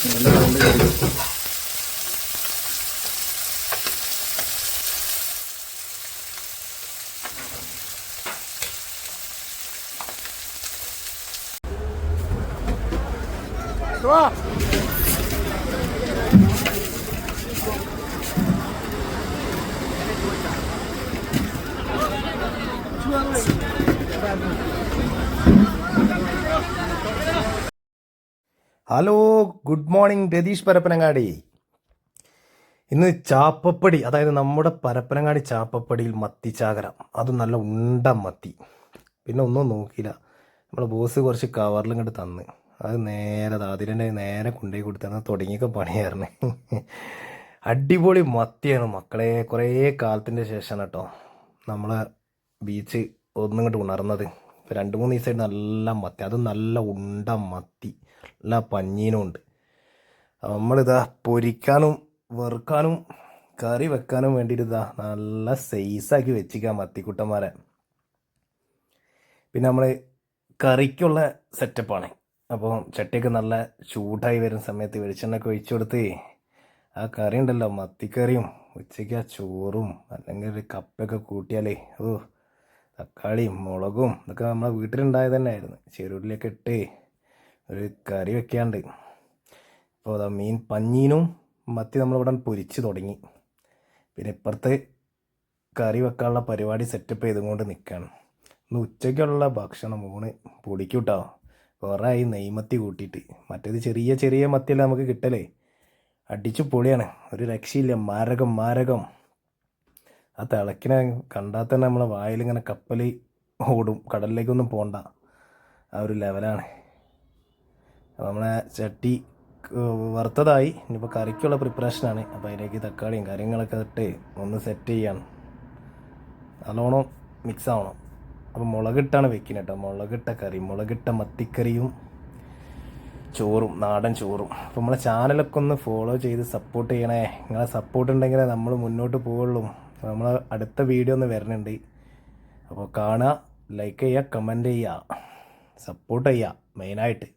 നല്ല സൗണ്ട് കേൾക്കും. Hello, good morning Ratheesh Parappanangadi. ഇന്ന് ചാപ്പപ്പടി, അതായത് നമ്മുടെ പരപ്പനങ്ങാടി ചാപ്പപ്പടിയിൽ മത്തിച്ചാകര, അതും നല്ല ഉണ്ട മത്തി. പിന്നെ ഒന്നും നോക്കിയില്ല, നമ്മളെ ബോസ് കുറച്ച് കവറിലും ഇങ്ങോട്ട് തന്ന്, അത് നേരെ അതിൻ്റെ നേരെ കൊണ്ടുപോയി കൊടുത്തന്ന് തുടങ്ങിയൊക്കെ പണിയായിരുന്നു. അടിപൊളി മത്തിയാണ് മക്കളെ. കുറേ കാലത്തിൻ്റെ ശേഷമാണ് കേട്ടോ നമ്മളെ ബീച്ച് ഒന്നിങ്ങോട്ട് ഉണർന്നത്. 2-3 ദിവസമായിട്ട് നല്ല മത്തി, അതും നല്ല ഉണ്ട മത്തി, നല്ല പഞ്ഞീനും ഉണ്ട്. നമ്മളിതാ പൊരിക്കാനും വെറുക്കാനും കറി വെക്കാനും വേണ്ടിയിട്ട് ഇതാ നല്ല സൈസാക്കി വെച്ചിരിക്കാം മത്തിക്കുട്ടന്മാരെ. പിന്നെ നമ്മൾ കറിക്കുള്ള സെറ്റപ്പാണ്. അപ്പോൾ ചട്ടിയൊക്കെ നല്ല ചൂടായി വരുന്ന സമയത്ത് വെളിച്ചെണ്ണയൊക്കെ ഒഴിച്ചു കൊടുത്ത് ആ കറി ഉണ്ടല്ലോ, മത്തിക്കറിയും ഉച്ചയ്ക്ക് ആ ചോറും അല്ലെങ്കിൽ ഒരു കപ്പൊക്കെ കൂട്ടിയാലേ തക്കാളിയും മുളകും ഇതൊക്കെ നമ്മളെ വീട്ടിലുണ്ടായത് തന്നെ ആയിരുന്നു. ചെറുള്ളിയൊക്കെ ഇട്ട് ഒരു കറി വെക്കാണ്ട്. അപ്പോൾ അതാ മീൻ പഞ്ഞീനും മത്തി നമ്മളിവിടെ പൊരിച്ച് തുടങ്ങി. പിന്നെ ഇപ്പുറത്ത് കറി വെക്കാനുള്ള പരിപാടി സെറ്റപ്പ് ചെയ്തുകൊണ്ട് നിൽക്കുകയാണ്. ഇന്ന് ഉച്ചയ്ക്കുള്ള ഭക്ഷണം പൊടിക്കൂട്ടോ. കുറേ ആയി നെയ്മത്തി കൂട്ടിയിട്ട്. മറ്റേത് ചെറിയ ചെറിയ മത്തിയല്ല നമുക്ക് കിട്ടലേ, അടിച്ചു പൊളിയാണ്, ഒരു രക്ഷയില്ല. മാരകം. ആ തിളക്കിനെ കണ്ടാൽ തന്നെ നമ്മളെ വായിലിങ്ങനെ കപ്പൽ ഓടും, കടലിലേക്കൊന്നും പോകണ്ട, ആ ഒരു ലെവലാണ്. നമ്മളെ ചട്ടി വറുത്തതായി. ഇനിയിപ്പോൾ കറിക്കുള്ള പ്രിപ്പറേഷനാണ്. അപ്പോൾ അതിലേക്ക് തക്കാളിയും കാര്യങ്ങളൊക്കെ ഇട്ട് ഒന്ന് സെറ്റ് ചെയ്യാണ്, നല്ലോണം മിക്സ് ആവണം. അപ്പോൾ മുളകിട്ടാണ് വെക്കുന്നത് കേട്ടോ, മുളകിട്ട കറി, മുളകിട്ട മത്തിക്കറിയും ചോറും, നാടൻ ചോറും. അപ്പോൾ നമ്മളെ ചാനലൊക്കെ ഒന്ന് ഫോളോ ചെയ്ത് സപ്പോർട്ട് ചെയ്യണേ. നിങ്ങളെ സപ്പോർട്ട് ഉണ്ടെങ്കിലേ നമ്മൾ മുന്നോട്ട് പോവുള്ളൂ. നമ്മൾ അടുത്ത വീഡിയോ ഒന്ന് വരുന്നുണ്ട്. അപ്പോൾ കാണുക, ലൈക്ക് ചെയ്യുക, കമൻറ്റ് ചെയ്യുക, സപ്പോർട്ട് ചെയ്യുക മെയിനായിട്ട്.